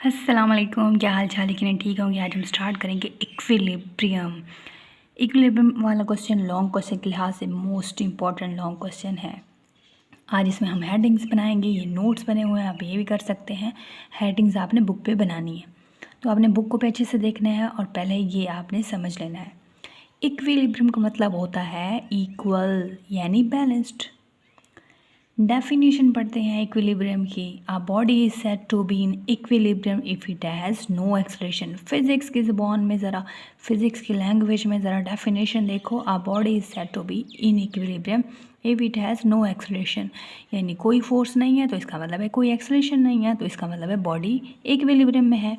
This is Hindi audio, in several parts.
अस्सलाम वालेकुम, क्या हाल चाल है कि नहीं ठीक होंगे। आज हम स्टार्ट करेंगे इक्विलिब्रियम। इक्विलिब्रियम वाला क्वेश्चन लॉन्ग क्वेश्चन के लिहाज से मोस्ट इंपॉर्टेंट लॉन्ग क्वेश्चन है। आज इसमें हम हेडिंग्स बनाएंगे, ये नोट्स बने हुए हैं, आप ये भी कर सकते हैं। हेडिंग्स आपने बुक पे बनानी है, तो आपने बुक को भी अच्छे से देखना है और पहले ये आपने समझ लेना है। इक्विलिब्रियम का मतलब होता है इक्वल यानी बैलेंस्ड। डेफिनेशन पढ़ते हैं इक्विलिब्रियम की। A body is said to be in equilibrium if it has no acceleration. Physics की ज़बान में ज़रा, फिजिक्स की लैंग्वेज में ज़रा डेफिनेशन देखो। A body is said to be in equilibrium if it has no acceleration, यानी कोई फोर्स नहीं है तो इसका मतलब है कोई एक्सलेशन नहीं है, तो इसका मतलब है बॉडी इक्विलिब्रियम में है।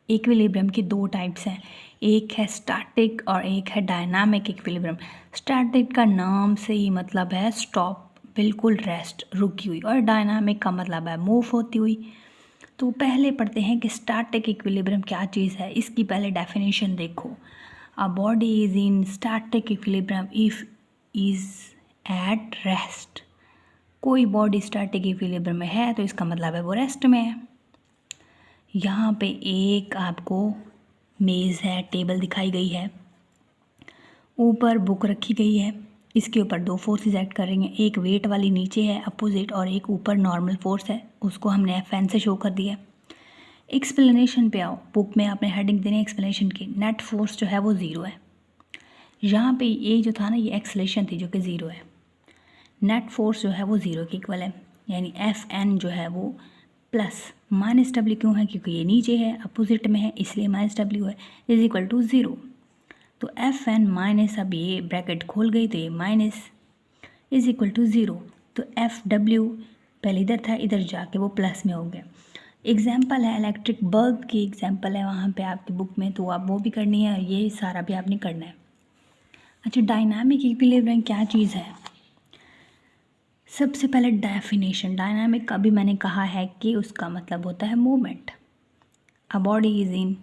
इक्विलिब्रियम की दो टाइप्स हैं, एक है स्टैटिक और एक है डायनामिक इक्विलिब्रियम। स्टैटिक का नाम से ही मतलब है स्टॉप, बिल्कुल रेस्ट, रुकी हुई, और डायनामिक का मतलब है मूव होती हुई। तो पहले पढ़ते हैं कि स्टैटिक इक्विलिब्रियम क्या चीज़ है। इसकी पहले डेफिनेशन देखो। A body is in static equilibrium if is at rest. कोई बॉडी स्टैटिक इक्विलिब्रियम में है तो इसका मतलब है वो रेस्ट में है। यहाँ पे एक आपको मेज़ है, टेबल दिखाई गई है, ऊपर बुक रखी गई है, इसके ऊपर दो फोर्सेस एक्ट कर रही हैं, एक वेट वाली नीचे है अपोजिट और एक ऊपर नॉर्मल फोर्स है, उसको हमने FN से शो कर दिया। एक्सप्लेनेशन पे आओ, बुक में आपने हेडिंग देनी है एक्सप्लेनेशन की। नेट फोर्स जो है वो ज़ीरो है। यहाँ पे ये जो था ना, ये एक्सलेशन थी जो कि ज़ीरो है। नेट फोर्स जो है वो ज़ीरो के इक्वल है, यानी FN जो है वो प्लस माइनस W क्यों है, क्योंकि ये नीचे है अपोजिट में है इसलिए माइनस W है, इज इक्वल टू ज़ीरो। तो FN माइनस, अब ये ब्रैकेट खोल गई तो ये minus is equal to zero. तो FW पहले इधर था, इधर जाके वो प्लस में हो गया। एग्जाम्पल है इलेक्ट्रिक बल्ब की, एग्जाम्पल है वहाँ पे आपकी बुक में, तो आप वो भी करनी है और ये सारा भी आपने करना है। अच्छा, डायनामिक इक्विलिब्रियम क्या चीज़ है। सबसे पहले डेफिनेशन, डायनामिक का भी मैंने कहा है कि उसका मतलब होता है movement. A body is in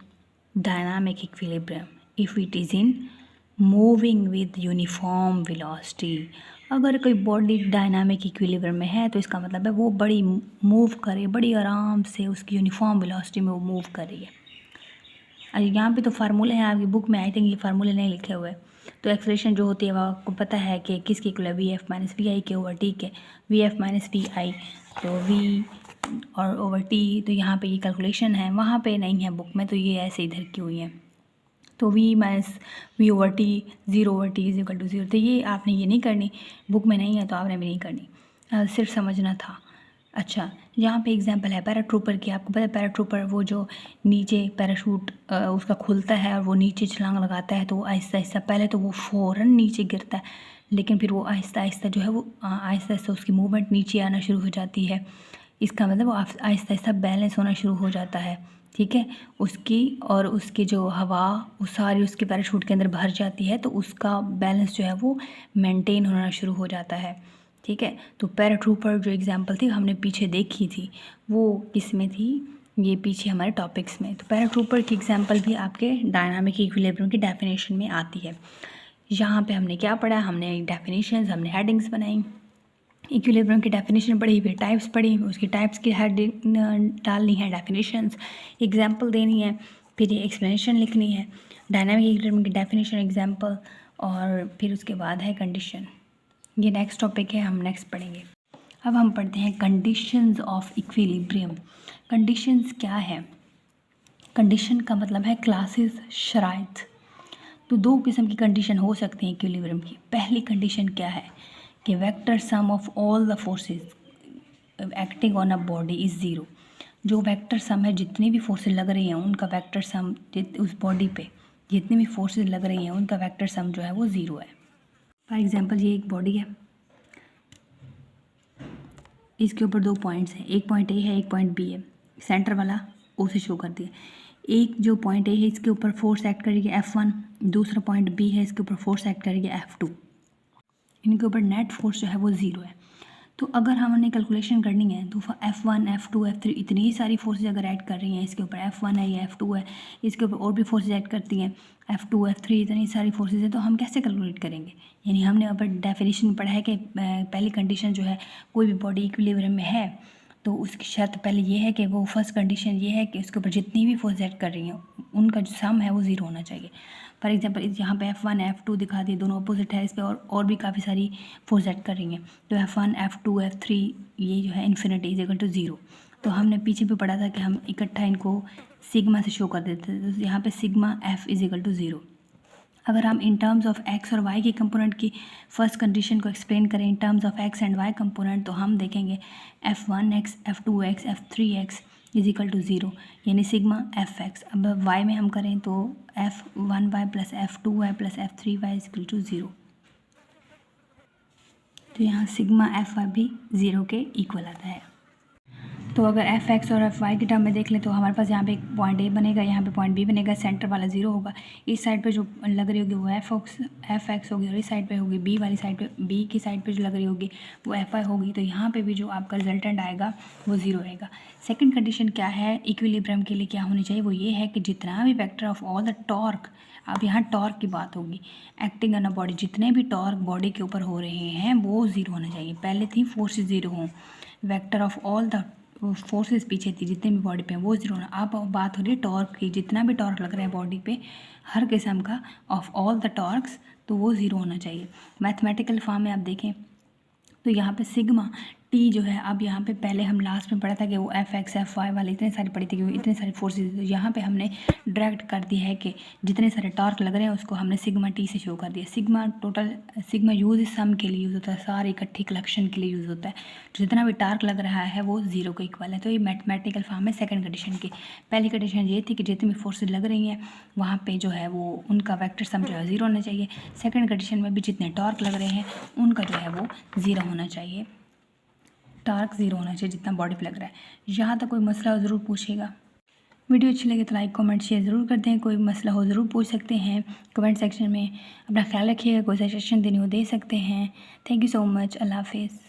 dynamic equilibrium if it is in moving with uniform velocity. अगर कोई बॉडी डायनामिक इक्विलिब्रियम में है तो इसका मतलब है वो बड़ी मूव करे, बड़ी आराम से उसकी यूनिफॉर्म वेलोसिटी में वो मूव कर रही है। अच्छा, यहाँ पे तो फार्मूले हैं आपकी बुक में, आई थिंक ये फार्मूले नहीं लिखे हुए। तो एक्सलेशन जो होती है वो आपको पता है कि किसके इक्वल है, VF माइनस VI के ओवर T के। VF माइनस VI तो V और ओवर T, तो यहाँ पे ये कैलकुलेशन है, वहाँ पे नहीं है बुक में, तो ये ऐसे इधर की हुई है। तो V minus V over T, zero over T is equal to zero. तो ये आपने ये नहीं करनी, बुक में नहीं है तो आपने भी नहीं करनी, सिर्फ समझना था। अच्छा, यहाँ पे एग्जांपल है पैराट्रूपर की। आपको पता है पैराट्रूपर वो जो नीचे पैराशूट उसका खुलता है और वो नीचे छलांग लगाता है, तो वो आहिस्ता आहिस्ता, पहले तो वो फ़ौरन नीचे गिरता है, लेकिन फिर वो आहिस्ता आहिस्ता जो है वो आहिस्ता आहिस्ता उसकी मूवमेंट नीचे आना शुरू हो जाती है। इसका मतलब वो आहिस्ता आहिस्ता बैलेंस होना शुरू हो जाता है, ठीक है। उसकी और उसकी जो हवा वो सारी उसके पैराशूट के अंदर भर जाती है, तो उसका बैलेंस जो है वो मेंटेन होना शुरू हो जाता है, ठीक है। तो पैराट्रूपर जो एग्जांपल थी हमने पीछे देखी थी, वो किस में थी, ये पीछे हमारे टॉपिक्स में। तो पैराट्रूपर की एग्जांपल भी आपके डायनामिक इक्विलिब्रियम की डेफिनेशन में आती है। यहाँ पे हमने क्या पढ़ा, हमने डेफिनेशंस, हमने हेडिंग्स बनाई, इक्विलिब्रियम की डेफिनेशन पढ़ी, फिर टाइप्स पढ़ी, उसकी टाइप्स की हेडिंग डालनी है, डेफिनेशंस, एग्जांपल देनी है, फिर ये एक्सप्लेनेशन लिखनी है, डायनामिक इक्विलिब्रियम की डेफिनेशन, एग्जांपल, और फिर उसके बाद है कंडीशन। ये नेक्स्ट टॉपिक है, हम नेक्स्ट पढ़ेंगे। अब हम पढ़ते हैं कंडीशंस ऑफ इक्विलिब्रियम। कंडीशंस क्या है। कंडीशन का मतलब है क्लासेस, शराइत। तो दो किस्म की कंडीशन हो सकती हैं इक्विलिब्रियम की। पहली कंडीशन क्या है कि vector sum of all the forces acting on a body is zero. जो वेक्टर सम है, जितनी भी फोर्सेस लग रही हैं उनका वेक्टर सम, उस बॉडी पे जितनी भी फोर्सेस लग रही हैं उनका वेक्टर सम जो है वो ज़ीरो है। फॉर एग्जांपल ये एक बॉडी है, इसके ऊपर दो पॉइंट्स हैं, एक पॉइंट A है एक पॉइंट B है, सेंटर वाला O से शो कर दिया। एक जो पॉइंट A है इसके ऊपर फोर्स एक्ट करेगी F1, दूसरा पॉइंट B है इसके ऊपर फोर्स एक्ट करेगी F2। इनके ऊपर नेट फोर्स जो है वो ज़ीरो है। तो अगर हमने कैलकुलेशन करनी है तो F1, F2, F3 इतनी ही सारी फोर्सेज अगर ऐड कर रही हैं, इसके ऊपर F1 है या F2 है, इसके ऊपर और भी फोर्सेज ऐड करती हैं F2, F3, इतनी सारी फोर्सेज है, तो हम कैसे कैलकुलेट करेंगे। यानी हमने अब डेफिनेशन पढ़ा है कि पहली कंडीशन जो है, कोई भी बॉडी इक्विलिब्रियम में है तो उसकी शर्त पहले ये है कि वो फर्स्ट कंडीशन ये है कि उसके ऊपर जितनी भी फोर्स एक्ट कर रही हैं उनका जो सम है वो ज़ीरो होना चाहिए। फॉर एग्जांपल यहाँ पे F1 F2 दिखा दिए, दोनों अपोजिट है, इस पर और भी काफ़ी सारी फोर्स एक्ट कर रही हैं। तो F1 F2 F3 ये जो है infinity is equal to zero. तो हमने पीछे भी पढ़ा था कि हम इकट्ठा इनको सिग्मा से शो कर देते थे, तो यहाँ पे sigma F is equal to zero. अगर हम इन टर्म्स ऑफ एक्स और वाई के कंपोनेंट की फर्स्ट कंडीशन को एक्सप्लेन करें in terms of X and Y component, तो हम देखेंगे F1x F2x F3x is equal to zero, यानी सिग्मा Fx। अब वाई में हम करें तो F1y plus F2y plus F3y is equal to zero. तो यहाँ सिग्मा Fy भी ज़ीरो के इक्वल आता है। तो अगर Fx और Fy के टर्म में देख लें तो हमारे पास यहाँ पे एक पॉइंट A बनेगा, यहाँ पे पॉइंट B बनेगा, सेंटर वाला ज़ीरो होगा। इस साइड पे जो लग रही होगी वो Fx होगी और इस साइड पे होगी B वाली साइड पे, B की साइड पे जो लग रही होगी वो Fy होगी। तो यहाँ पे भी जो आपका रिजल्टेंट आएगा वो ज़ीरो रहेगा। सेकेंड कंडीशन क्या है इक्विलिब्रियम के लिए क्या होनी चाहिए, वो ये है कि जितना भी vector of all the torque, अब यहाँ टॉर्क की बात होगी, एक्टिंग ऑन अ बॉडी, जितने भी टॉर्क बॉडी के ऊपर हो रहे हैं वो ज़ीरो होना चाहिए। पहले थी फोर्सेस ज़ीरो हों, vector of all the forces पीछे थी जितने भी बॉडी पे वो ज़ीरो होना। अब बात हो रही है टॉर्क की, जितना भी टॉर्क लग रहा है बॉडी पे हर किस्म का ऑफ ऑल द टॉर्क्स, तो वो ज़ीरो होना चाहिए। मैथमेटिकल फॉर्म में आप देखें तो यहाँ पे सिग्मा टी जो है, अब यहाँ पे पहले हम लास्ट में पढ़ा था कि वो Fx Fy वाले इतने सारी पढ़ी थी कि इतने सारे फोर्सेस, तो यहाँ पे हमने डायरेक्ट कर दिया है कि जितने सारे टॉर्क लग रहे हैं उसको हमने सिग्मा टी से शो कर दिया। सिग्मा यूज सम के लिए यूज़ होता है, सारे इकट्ठी कलेक्शन के लिए यूज़ होता है। जितना भी टॉर्क लग रहा है वो ज़ीरो के इक्वल है। तो ये मैथमेटिकल फॉर्म है सेकेंड कंडीशन की। पहली कंडीशन ये थी कि जितनी भी फोर्सेज लग रही हैं वहाँ पर जो है वो उनका वैक्टर सम जो है ज़ीरो होना चाहिए। सेकेंड कंडीशन में भी जितने टॉर्क लग रहे हैं उनका जो है वो ज़ीरो होना चाहिए, टॉर्क ज़ीरो होना चाहिए जितना बॉडी पे लग रहा है। यहाँ तक कोई मसला हो ज़रूर पूछिएगा। वीडियो अच्छी लगे तो लाइक कमेंट शेयर ज़रूर कर दें। कोई मसला हो ज़रूर पूछ सकते हैं कमेंट सेक्शन में। अपना ख्याल रखिएगा, कोई सजेशन देनी हो दे सकते हैं। Thank you so much. Allah हाफिज़।